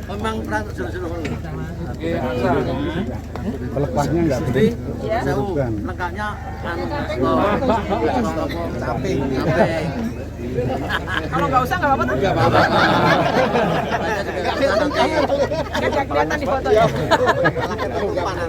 Memang pernah seru-seru. Pelepasnya nggak gede. Lengkapnya samping. Kalau nggak usah nggak apa-apa tuh. Nggak apa-apa. Nggak kelihatan di foto ya. Makanya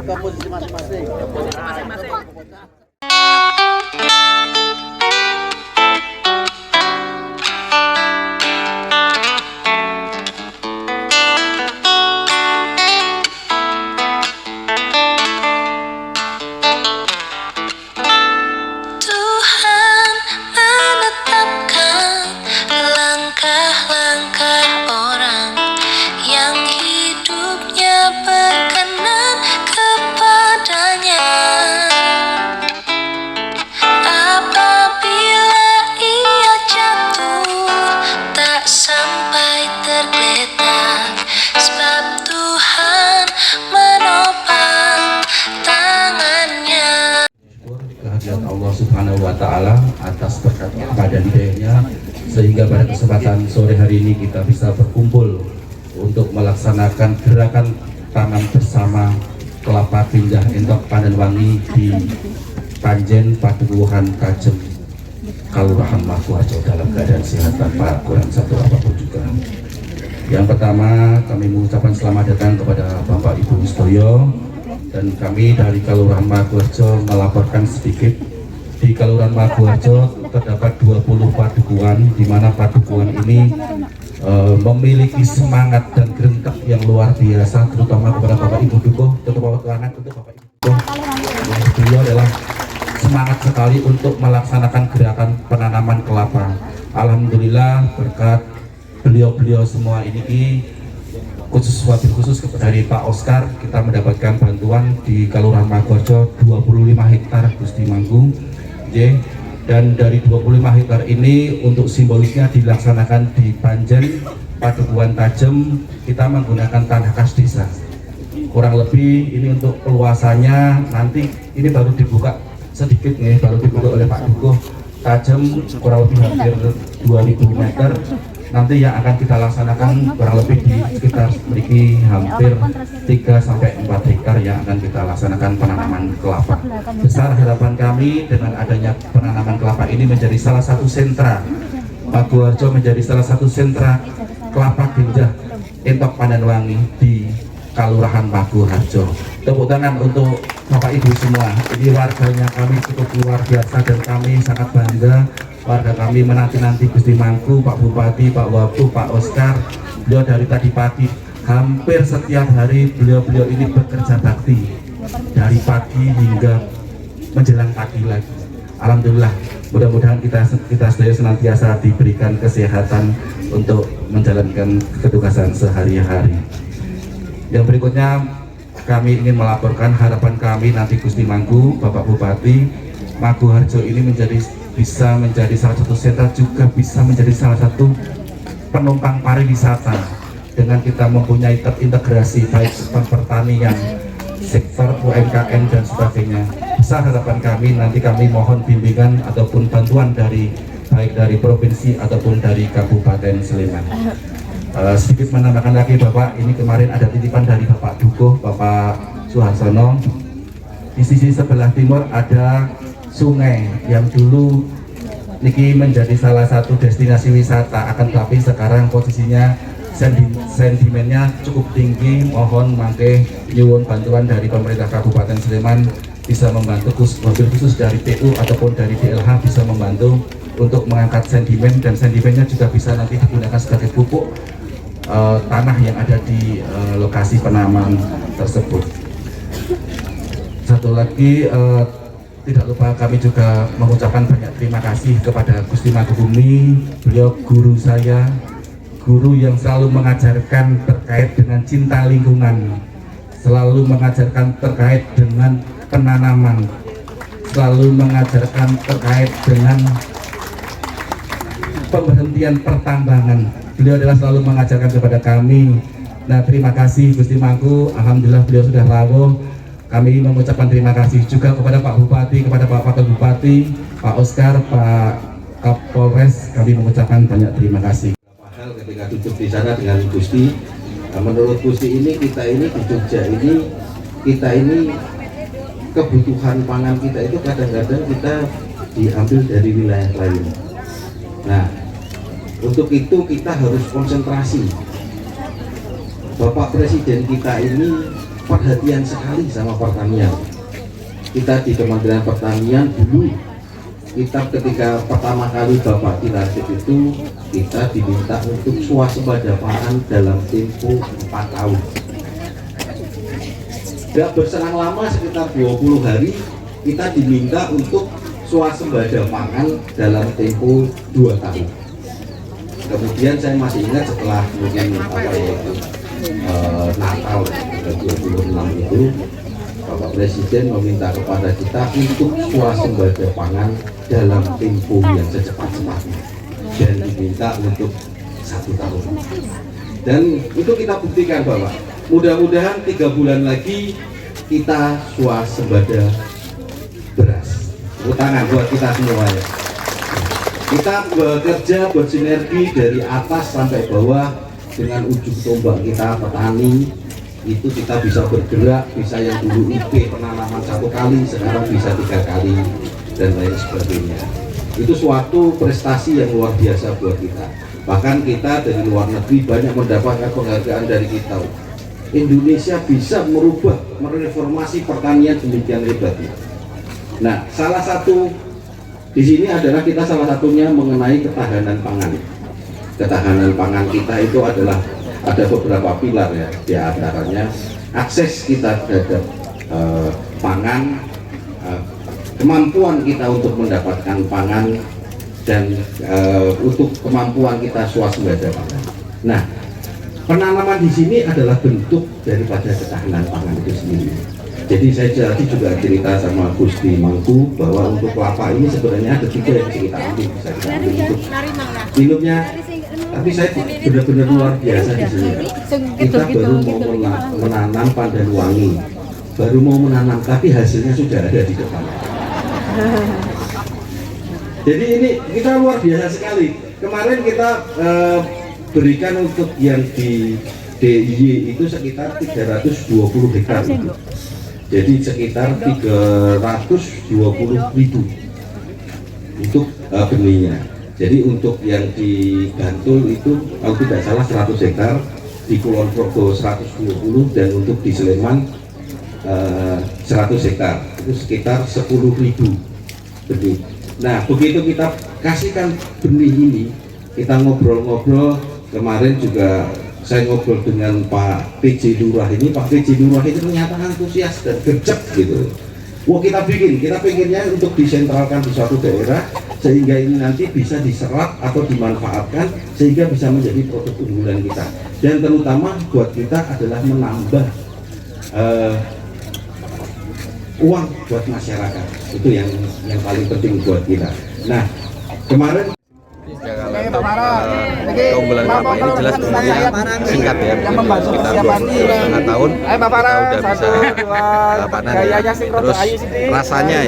ke posisi masing-masing. Tuhan menetapkan langkah-langkah orang yang hidupnya berkenan kepadanya. Apabila ia jatuh, tak sampai tergeletak, sebab Tuhan menopang tangannya. Kehadirat Allah Subhanahu wa Ta'ala atas berkat dan hidayahnya, sehingga pada kesempatan sore hari ini kita bisa berkumpul untuk melaksanakan gerakan tanam bersama kelapa pindah entok pandan wangi di Panjen Padukuhan Tajem Kalurahan Maguharjo dalam keadaan sehat tanpa kurang satu apapun juga. Yang pertama, kami mengucapkan selamat datang kepada Bapak Ibu Stoyo, dan kami dari Kalurahan Maguharjo melaporkan sedikit. Di Kalurahan Maguharjo terdapat 20 padukuhan, di mana padukuhan ini memiliki semangat dan gerentak yang luar biasa, terutama kepada Bapak Ibu Dukuh, terutama anak untuk Bapak Ibu Dukuh. Beliau adalah semangat sekali untuk melaksanakan gerakan penanaman kelapa. Alhamdulillah berkat beliau-beliau semua ini, khusus wabil khusus dari Pak Oscar, kita mendapatkan bantuan di Kalurahan Maguharjo 25 hektar Gusti Manggung. Dan dari 25 hektar ini untuk simbolisnya dilaksanakan di Panjen Padukuhan Tajem, kita menggunakan tanah kas desa. Kurang lebih ini untuk peluasannya nanti ini baru dibuka sedikit nih, baru dibuka oleh Pak Dukuh. Tajem kurang lebih hampir 2000 meter. Nanti yang akan kita laksanakan kurang lebih di sekitar memiliki hampir 3-4 hektar yang akan kita laksanakan penanaman kelapa. Besar harapan kami dengan adanya penanaman kelapa ini menjadi salah satu sentra Maguharjo, menjadi salah satu sentra kelapa ganja entok pandan wangi di Kalurahan Maguharjo. Tepuk tangan untuk Bapak Ibu semua. Ini warganya kami cukup luar biasa dan kami sangat bangga. Warga kami menanti-nanti Gusti Mangku, Pak Bupati, Pak Wabub, Pak Oscar. Beliau dari tadi pagi hampir setiap hari beliau ini bekerja bakti dari pagi hingga menjelang pagi lagi. Alhamdulillah, mudah-mudahan kita senantiasa diberikan kesehatan untuk menjalankan ketugasan sehari-hari. Yang berikutnya kami ingin melaporkan harapan kami nanti Gusti Mangku, Bapak Bupati, Maguharjo ini bisa menjadi salah satu sentra, juga bisa menjadi salah satu penumpang pariwisata dengan kita mempunyai terintegrasi baik sektor pertanian, sektor UMKM dan sebagainya. Besar harapan kami nanti kami mohon bimbingan ataupun bantuan dari baik dari provinsi ataupun dari Kabupaten Sleman. Sedikit menambahkan lagi Bapak, ini kemarin ada titipan dari Bapak Dukuh, Bapak Suharsono. Di sisi sebelah timur ada sungai yang dulu niki menjadi salah satu destinasi wisata, akan tapi sekarang posisinya sedimennya cukup tinggi. Mohon mangke nyuwun bantuan dari pemerintah Kabupaten Sleman bisa membantu mobil khusus dari PU ataupun dari DLH bisa membantu untuk mengangkat sedimen, dan sedimennya juga bisa nanti digunakan sebagai pupuk tanah yang ada di lokasi penanaman tersebut. Satu lagi, tidak lupa kami juga mengucapkan banyak terima kasih kepada Gusti Mangkubumi. Beliau guru saya, guru yang selalu mengajarkan terkait dengan cinta lingkungan, selalu mengajarkan terkait dengan penanaman, selalu mengajarkan terkait dengan pemberhentian pertambangan. Beliau adalah selalu mengajarkan kepada kami. Nah, terima kasih Gusti Mangku. Alhamdulillah beliau sudah rawuh. Kami mengucapkan terima kasih juga kepada Pak Bupati, kepada Pak Wakil Bupati, Pak Oscar, Pak Kapolres. Kami mengucapkan banyak terima kasih. Hal ketika duduk di sana dengan Gusti, menurut Gusti ini kita ini di Jogja ini, kita ini kebutuhan pangan kita itu kadang-kadang kita diambil dari wilayah lain. Nah, untuk itu kita harus konsentrasi. Bapak Presiden kita ini perhatian sekali sama pertanian. Kita di Kementerian Pertanian dulu, kita ketika pertama kali Bapak dilantik itu, kita diminta untuk swasembada pangan dalam tempo 4 tahun. Tidak berselang lama, sekitar 20 hari, kita diminta untuk swasembada pangan dalam tempo 2 tahun. Kemudian saya masih ingat setelah mungkin Natal 26 itu, Bapak Presiden meminta kepada kita untuk swasembada pangan dalam tempo yang secepat-cepatnya, dan diminta untuk 1 tahun. Dan itu kita buktikan bahwa mudah-mudahan 3 bulan lagi kita swasembada beras. Tepuk tangan buat kita semua ya. Kita bekerja bersinergi dari atas sampai bawah dengan ujung tombak kita petani. Itu kita bisa bergerak, bisa yang dulu IP penanaman 1 kali sekarang bisa 3 kali dan lain sebagainya. Itu suatu prestasi yang luar biasa buat kita. Bahkan kita dari luar negeri banyak mendapatkan penghargaan dari kita. Indonesia bisa merubah, mereformasi pertanian demikian hebatnya. Nah, salah satu di sini adalah kita salah satunya mengenai ketahanan pangan. Ketahanan pangan kita itu adalah ada beberapa pilar ya, di antaranya akses kita terhadap pangan, kemampuan kita untuk mendapatkan pangan, dan untuk kemampuan kita swasembada pangan. Nah, penanaman di sini adalah bentuk daripada ketahanan pangan itu sendiri. Jadi saya juga cerita sama Gusti Mangku bahwa untuk kelapa ini sebenarnya ada 3 yang bisa kita ambil, bisa kita ambil untuk minumnya. Tapi saya benar-benar luar biasa di sini. Kita baru mau menanam pandan wangi, baru mau menanam, tapi hasilnya sudah ada di depan. Jadi ini kita luar biasa sekali. Kemarin kita berikan untuk yang di DIY itu sekitar 320 hektar itu. Jadi sekitar 320.000 untuk benihnya. Jadi untuk yang di Bantul itu kalau tidak salah 100 hektar, di Kulon Progo 120, dan untuk di Sleman 100 hektar, itu sekitar 10.000 benih. Nah, begitu kita kasihkan benih ini, kita ngobrol-ngobrol. Kemarin juga saya ngobrol dengan Pak PJ Lurah ini. Pak PJ Lurah itu ternyata antusias dan gercep gitu. Wah, kita pikirnya untuk disentralkan di suatu daerah sehingga ini nanti bisa diserap atau dimanfaatkan sehingga bisa menjadi produk unggulan kita. Dan terutama buat kita adalah menambah uang buat masyarakat. Itu yang paling penting buat kita. Nah, kemarin keunggulan kelapa ini jelas sebenarnya singkat ya, sekitar 2,5 tahun kita udah bisa panen. Terus rasanya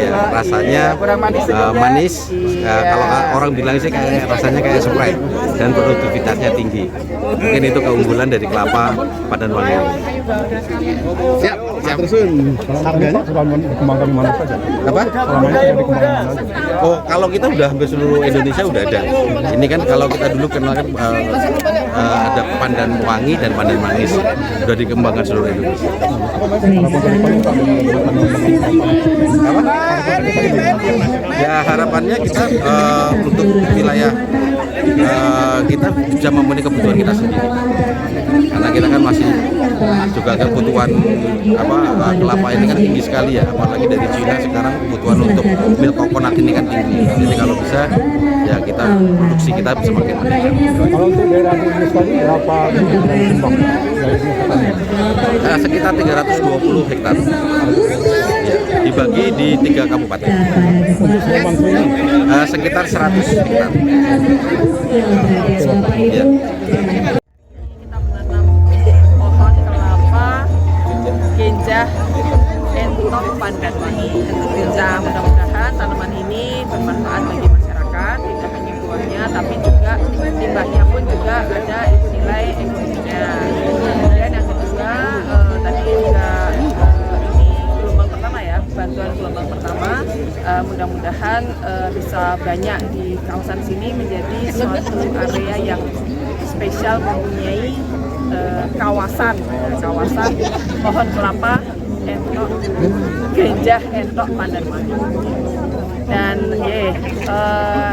manis, kalau orang bilang sih kayak rasanya kayak Sprite, dan produktivitasnya tinggi. Mungkin itu keunggulan dari kelapa Padan Wangi. Siap. Harganya selama dikembangkan di mana saja? Apa? Selama ini sudah dikembangkan mana saja? Oh, kalau kita udah hampir seluruh Indonesia udah ada. Ini kan kalau kita dulu kenal kan ada Pandan Wangi dan Pandan Manis, udah dikembangkan seluruh Indonesia. Apa? Ya harapannya kita untuk wilayah kita bisa memenuhi kebutuhan kita sendiri. Karena kita kan masih juga kebutuhan kelapa ini kan tinggi sekali ya, apalagi dari Cina sekarang kebutuhan untuk milk coconut ini kan tinggi. Jadi kalau bisa ya kita produksi kita semakin meningkat. Kalau untuk daerah ini sekali berapa tumbang dari petani? Sekitar 320 hektar. Ya, dibagi di 3 kabupaten. Untuk Sleman sendiri Sekitar 100 hektar. Ya. Kita menanam pohon kelapa, genjah, entok, pandan wangi. Nah, mudah-mudahan tanaman ini bermanfaat bagi masyarakat, tidak hanya buahnya, tapi juga limbahnya pun juga ada nilai ekonominya. Kemudian yang kedua, tadi juga ini gelombang pertama ya, bantuan gelombang pertama. Mudah-mudahan bisa banyak di kawasan sini menjadi suatu area yang spesial, mempunyai kawasan pohon kelapa, entok, genjah, entok, pandan wangi. Dan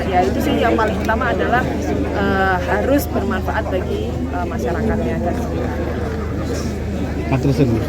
ya itu sih yang paling utama adalah harus bermanfaat bagi masyarakatnya dan sekitarnya. Matur nuwun.